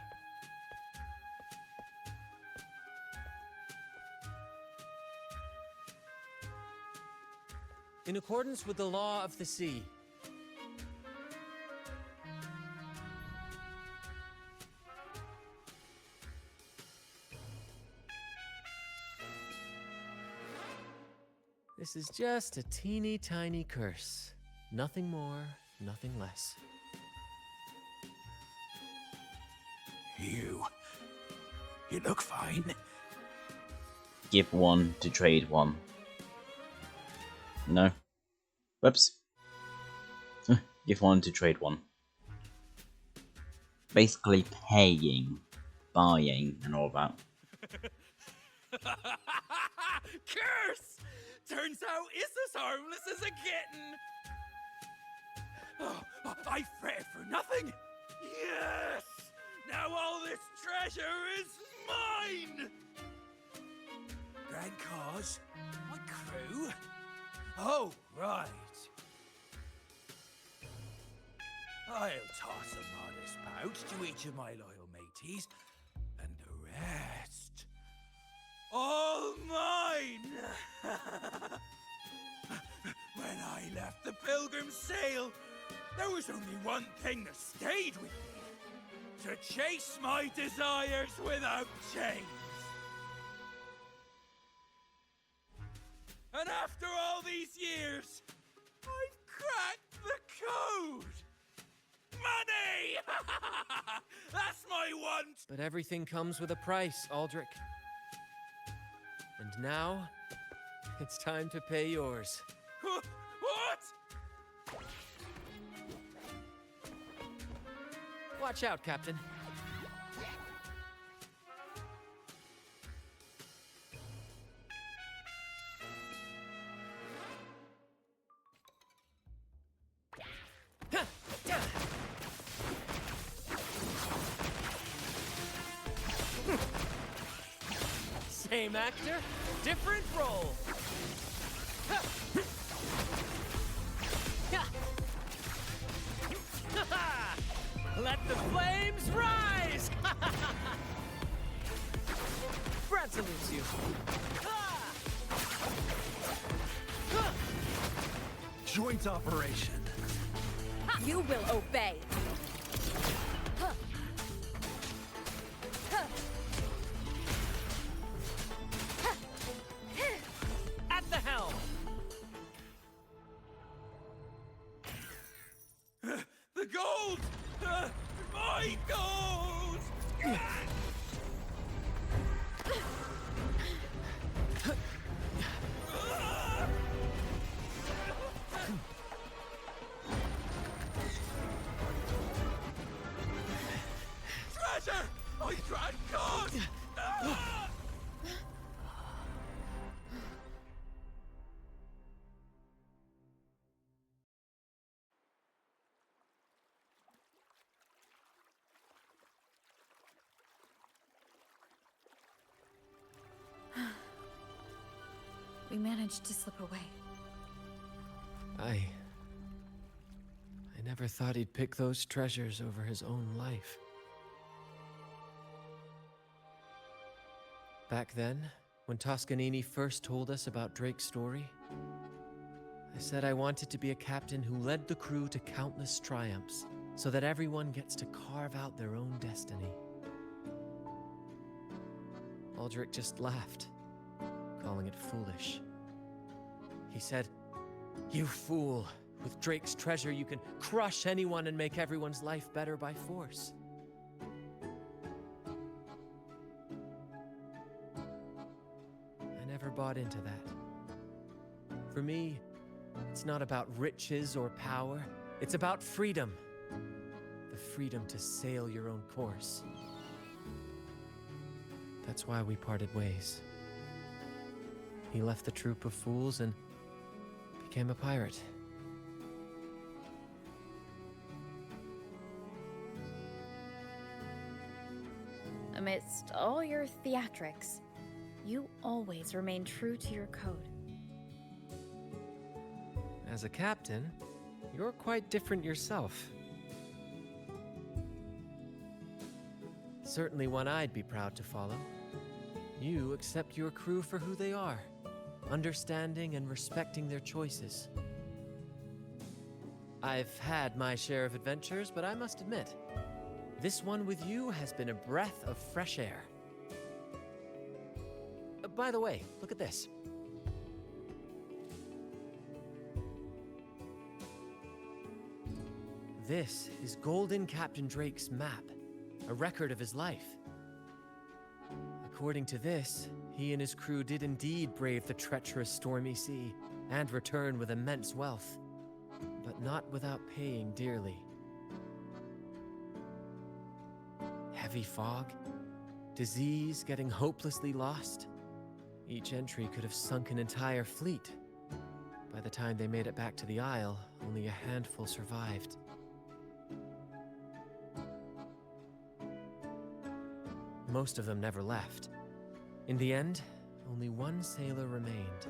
In accordance with the law of the sea, this is just a teeny tiny curse. Nothing more, nothing less. You look fine. Give one to trade one. No. Whoops. Give one to trade one. Basically paying, buying, and all that. Curse! Turns out it's as harmless as a kitten. Oh, I fretted for nothing. Yes! Now all this treasure is mine! Grand cause? My crew? Oh, right. I'll toss a modest pouch to each of my loyal mateys, and the rest, all mine! When I left the Pilgrim's Sail, there was only one thing that stayed with me. To chase my desires without chains. And after all these years, I've cracked the code! Money! That's my want! but everything comes with a price, Aldrich. And now, it's time to pay yours. What? Watch out, Captain. Same actor, different role. Let the flames rise! Brant salutes you. Joint operation. You will obey. At the helm! The gold! My gold! Treasure! I tried God! We managed to slip away. I never thought he'd pick those treasures over his own life. Back then, when Toscanini first told us about Drake's story, I said I wanted to be a captain who led the crew to countless triumphs, so that everyone gets to carve out their own destiny. Aldrich just laughed, calling it foolish. He said, "You fool! With Drake's treasure, you can crush anyone and make everyone's life better by force." I never bought into that. For me, it's not about riches or power. It's about freedom. The freedom to sail your own course. That's why we parted ways. He left the troop of fools and became a pirate. Amidst all your theatrics, you always remain true to your code. As a captain, you're quite different yourself. Certainly one I'd be proud to follow. You accept your crew for who they are, understanding and respecting their choices. I've had my share of adventures, but I must admit, this one with you has been a breath of fresh air. By the way, look at this. This is Golden Captain Drake's map, a record of his life. According to this, he and his crew did indeed brave the treacherous stormy sea and return with immense wealth, but not without paying dearly. Heavy fog, disease, getting hopelessly lost. Each entry could have sunk an entire fleet. By the time they made it back to the Isle, only a handful survived. Most of them never left. In the end, only one sailor remained,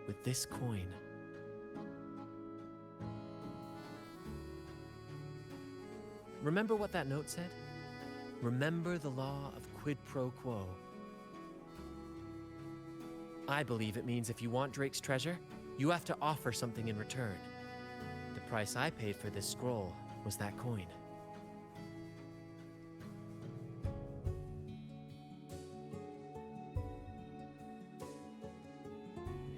with this coin. Remember what that note said? Remember the law of quid pro quo. I believe it means if you want Drake's treasure, you have to offer something in return. The price I paid for this scroll was that coin.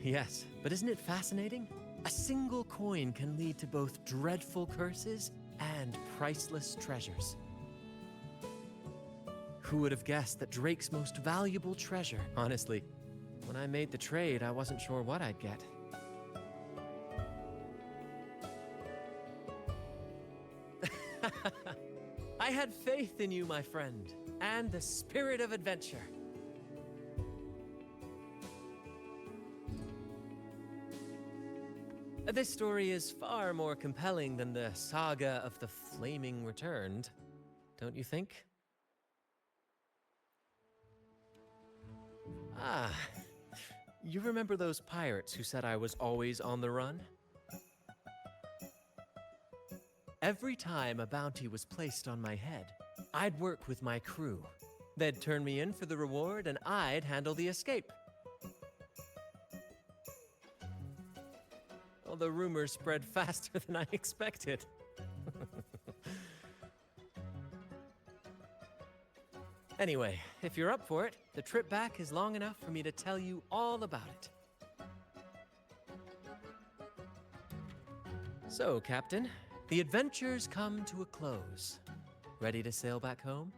Yes, but isn't it fascinating? A single coin can lead to both dreadful curses and priceless treasures. Who would have guessed that Drake's most valuable treasure? Honestly, when I made the trade, I wasn't sure what I'd get. I had faith in you, my friend, and the spirit of adventure. This story is far more compelling than the saga of the Flaming Returned, don't you think? Ah, you remember those pirates who said I was always on the run? Every time a bounty was placed on my head, I'd work with my crew. They'd turn me in for the reward and I'd handle the escape. Well, the rumors spread faster than I expected. Anyway, if you're up for it, the trip back is long enough for me to tell you all about it. So, Captain, the adventures come to a close. Ready to sail back home?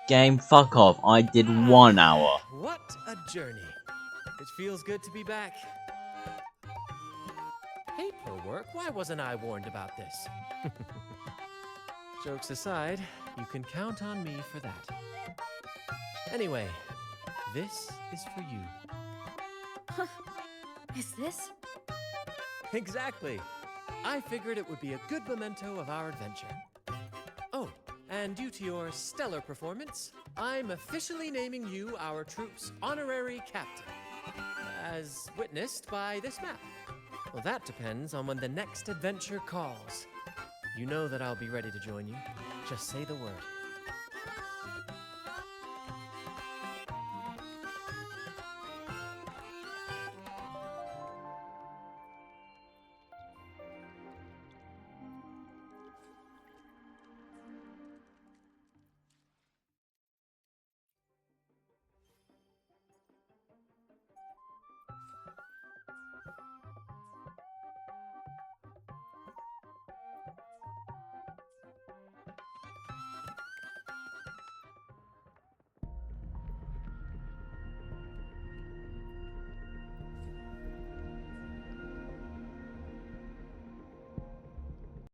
Game, fuck off. I did 1 hour. What a journey. It feels good to be back. Paperwork? Why wasn't I warned about this? Jokes aside, you can count on me for that. Anyway, this is for you. Is this? Exactly. I figured it would be a good memento of our adventure. Oh, and due to your stellar performance, I'm officially naming you our troop's honorary captain, as witnessed by this map. Well, that depends on when the next adventure calls. You know that I'll be ready to join you. Just say the word.